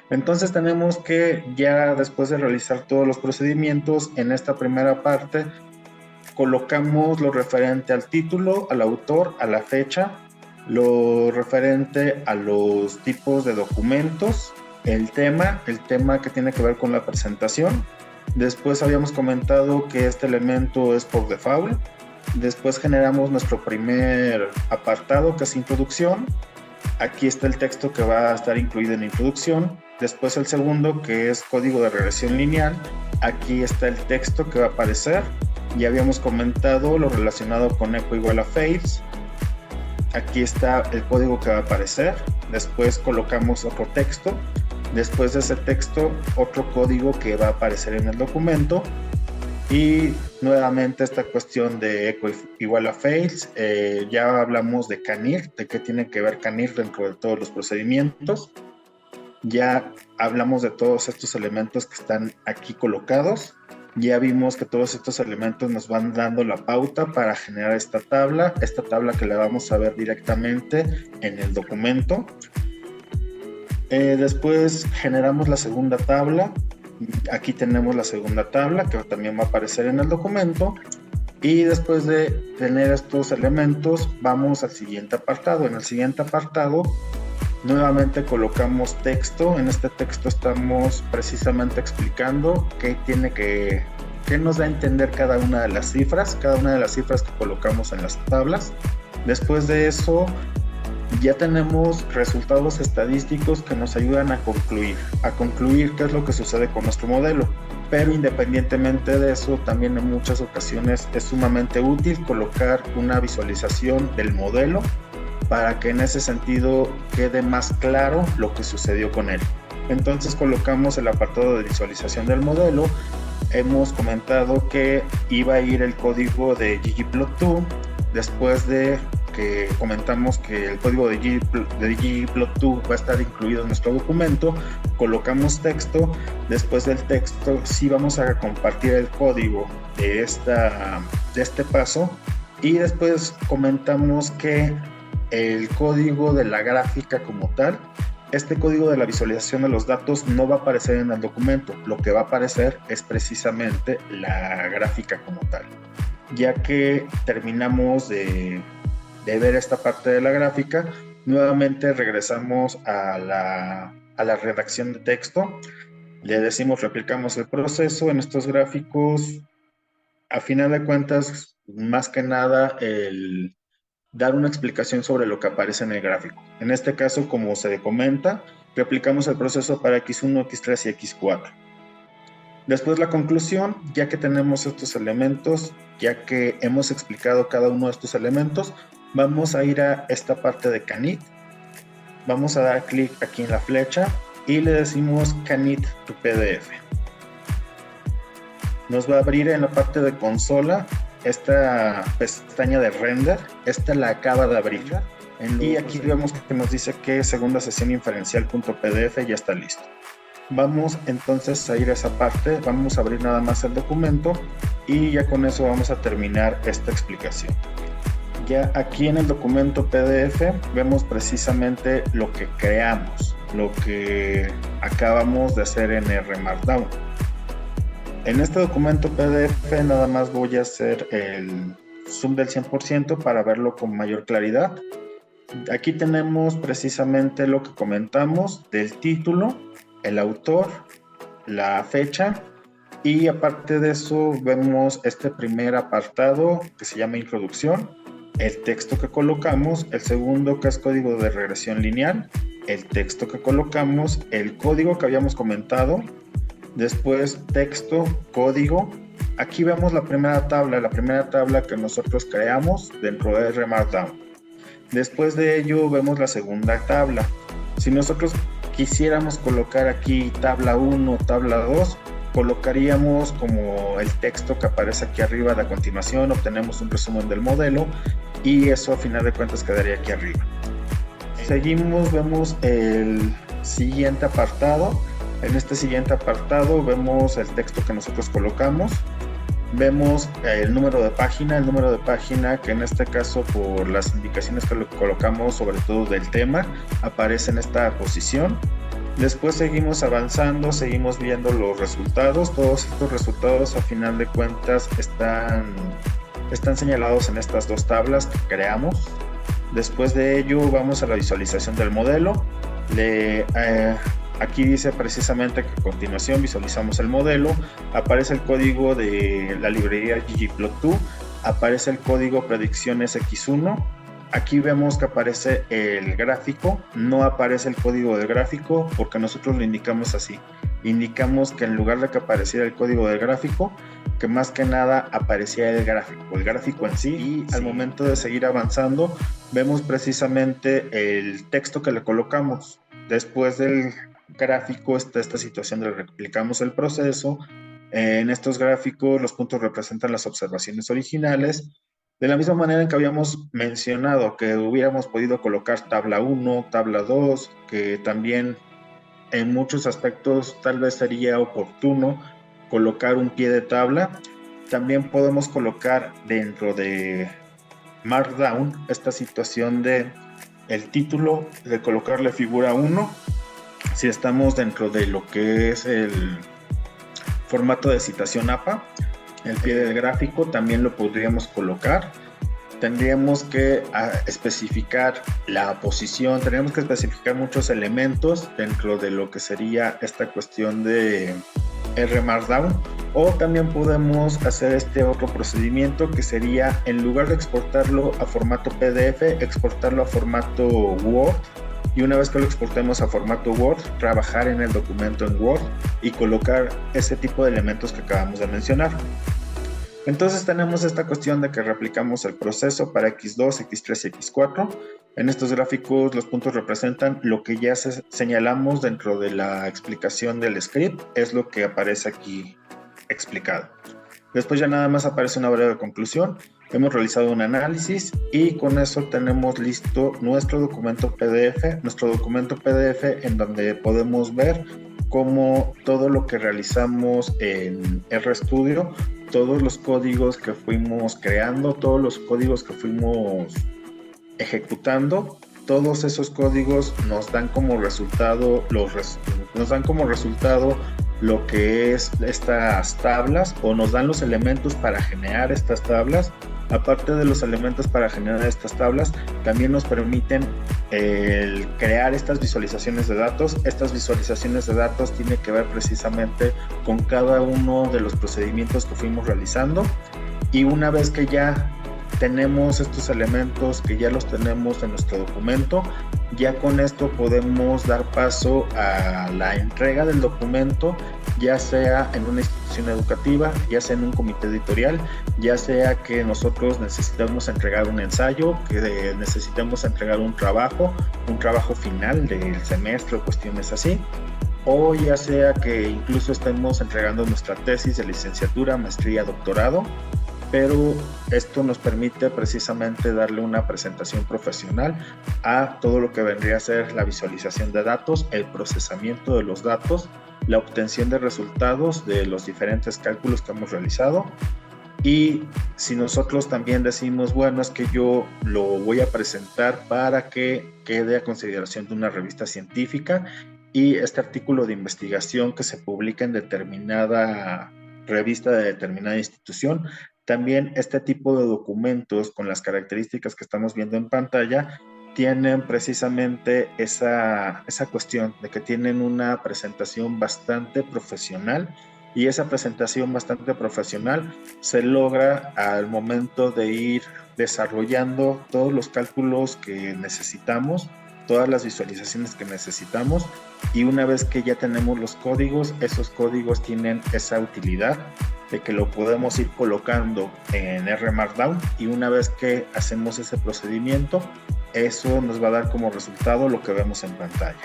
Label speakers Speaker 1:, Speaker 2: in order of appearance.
Speaker 1: Entonces tenemos que, ya después de realizar todos los procedimientos, en esta primera parte colocamos lo referente al título, al autor, a la fecha, lo referente a los tipos de documentos, el tema que tiene que ver con la presentación. Después habíamos comentado que este elemento es por default. Después generamos nuestro primer apartado, que es introducción. Aquí está el texto que va a estar incluido en la introducción. Después el segundo, que es código de regresión lineal. Aquí está el texto que va a aparecer. Ya habíamos comentado lo relacionado con echo igual a fails. Aquí está el código que va a aparecer. Después colocamos otro texto. Después de ese texto, otro código que va a aparecer en el documento. Y nuevamente esta cuestión de echo igual a fails. Ya hablamos de canir, de qué tiene que ver canir dentro de todos los procedimientos. Ya hablamos de todos estos elementos que están aquí colocados. Ya vimos que todos estos elementos nos van dando la pauta para generar esta tabla que la vamos a ver directamente en el documento. Después generamos la segunda tabla. Aquí tenemos la segunda tabla que también va a aparecer en el documento. Y después de tener estos elementos, vamos al siguiente apartado. En el siguiente apartado, nuevamente colocamos texto. En este texto estamos precisamente explicando qué nos da a entender cada una de las cifras que colocamos en las tablas. Después de eso, ya tenemos resultados estadísticos que nos ayudan a concluir qué es lo que sucede con nuestro modelo. Pero independientemente de eso, también en muchas ocasiones es sumamente útil colocar una visualización del modelo para que en ese sentido quede más claro lo que sucedió con él. Entonces colocamos el apartado de visualización del modelo. Hemos comentado que iba a ir el código de ggplot2. Después de que comentamos que el código de ggplot2 va a estar incluido en nuestro documento, colocamos texto. Después del texto sí vamos a compartir el código de este paso, y después comentamos que el código de la gráfica como tal, este código de la visualización de los datos no va a aparecer en el documento. Lo que va a aparecer es precisamente la gráfica como tal. Ya que terminamos de ver esta parte de la gráfica, nuevamente regresamos a la redacción de texto. Le decimos, replicamos el proceso en estos gráficos. A final de cuentas, más que nada, el dar una explicación sobre lo que aparece en el gráfico. En este caso, como se comenta, replicamos el proceso para X1, X3 y X4. Después la conclusión, ya que tenemos estos elementos, ya que hemos explicado cada uno de estos elementos, vamos a ir a esta parte de Canit. Vamos a dar clic aquí en la flecha y le decimos Canit to PDF. Nos va a abrir en la parte de consola esta pestaña de render. Esta la acaba de abrir. Y aquí vemos que nos dice que segunda sesión inferencial.pdf ya está listo. Vamos entonces a ir a esa parte, vamos a abrir nada más el documento y ya con eso vamos a terminar esta explicación. Ya aquí en el documento PDF vemos precisamente lo que creamos, lo que acabamos de hacer en R-Markdown. En este documento PDF nada más voy a hacer el zoom del 100% para verlo con mayor claridad. Aquí tenemos precisamente lo que comentamos del título, el autor, la fecha, y aparte de eso vemos este primer apartado que se llama introducción, el texto que colocamos, el segundo que es código de regresión lineal, el texto que colocamos, el código que habíamos comentado, después texto, código. Aquí vemos la primera tabla que nosotros creamos dentro de R-Markdown. Después de ello vemos la segunda tabla. Si nosotros quisiéramos colocar aquí tabla 1, tabla 2, colocaríamos como el texto que aparece aquí arriba. De a continuación obtenemos un resumen del modelo y eso a final de cuentas quedaría aquí arriba. Seguimos, vemos el siguiente apartado. En este siguiente apartado vemos el texto que nosotros colocamos. vemos el número de página que en este caso por las indicaciones que lo colocamos sobre todo del tema aparece en esta posición. Después seguimos avanzando, seguimos viendo los resultados. Todos estos resultados a final de cuentas están señalados en estas dos tablas que creamos. Después de ello vamos a la visualización del modelo. Aquí dice precisamente que a continuación visualizamos el modelo, aparece el código de la librería ggplot2, aparece el código predicciones x1. Aquí vemos que aparece el gráfico, no aparece el código del gráfico porque nosotros lo indicamos así. Indicamos que en lugar de que apareciera el código del gráfico, que más que nada aparecía el gráfico en sí. Y al momento de seguir avanzando, vemos precisamente el texto que le colocamos. Después del gráfico está esta situación de replicamos el proceso. En estos gráficos los puntos representan las observaciones originales. De la misma manera en que habíamos mencionado que hubiéramos podido colocar tabla 1, tabla 2, que también en muchos aspectos tal vez sería oportuno colocar un pie de tabla. También podemos colocar dentro de Markdown esta situación de el título, de colocarle figura 1. Si estamos dentro de lo que es el formato de citación APA, el pie del gráfico también lo podríamos colocar. Tendríamos que especificar la posición, tendríamos que especificar muchos elementos dentro de lo que sería esta cuestión de R-Markdown, o también podemos hacer este otro procedimiento que sería, en lugar de exportarlo a formato PDF, exportarlo a formato Word, y una vez que lo exportemos a formato Word, trabajar en el documento en Word y colocar ese tipo de elementos que acabamos de mencionar. Entonces tenemos esta cuestión de que replicamos el proceso para X2, X3 y X4. En estos gráficos los puntos representan lo que ya señalamos dentro de la explicación del script, es lo que aparece aquí explicado. Después ya nada más aparece una breve conclusión. Hemos realizado un análisis y con eso tenemos listo nuestro documento PDF en donde podemos ver cómo todo lo que realizamos en RStudio, todos los códigos que fuimos creando, todos los códigos que fuimos ejecutando, todos esos códigos nos dan como resultado lo que es estas tablas, o nos dan los elementos para generar estas tablas. Aparte de los elementos para generar estas tablas, también nos permiten crear estas visualizaciones de datos. Estas visualizaciones de datos tienen que ver precisamente con cada uno de los procedimientos que fuimos realizando, y una vez que ya tenemos estos elementos, que ya los tenemos en nuestro documento, ya con esto podemos dar paso a la entrega del documento, ya sea en una institución educativa, ya sea en un comité editorial, ya sea que nosotros necesitemos entregar un ensayo, que necesitemos entregar un trabajo final del semestre o cuestiones así, o ya sea que incluso estemos entregando nuestra tesis de licenciatura, maestría, doctorado. Pero esto nos permite precisamente darle una presentación profesional a todo lo que vendría a ser la visualización de datos, el procesamiento de los datos, la obtención de resultados de los diferentes cálculos que hemos realizado. Y si nosotros también decimos, bueno, es que yo lo voy a presentar para que quede a consideración de una revista científica, y este artículo de investigación que se publica en determinada revista de determinada institución, también este tipo de documentos con las características que estamos viendo en pantalla tienen precisamente esa cuestión de que tienen una presentación bastante profesional, y esa presentación bastante profesional se logra al momento de ir desarrollando todos los cálculos que necesitamos, todas las visualizaciones que necesitamos, y una vez que ya tenemos los códigos, esos códigos tienen esa utilidad de que lo podemos ir colocando en R-Markdown, y una vez que hacemos ese procedimiento, eso nos va a dar como resultado lo que vemos en pantalla.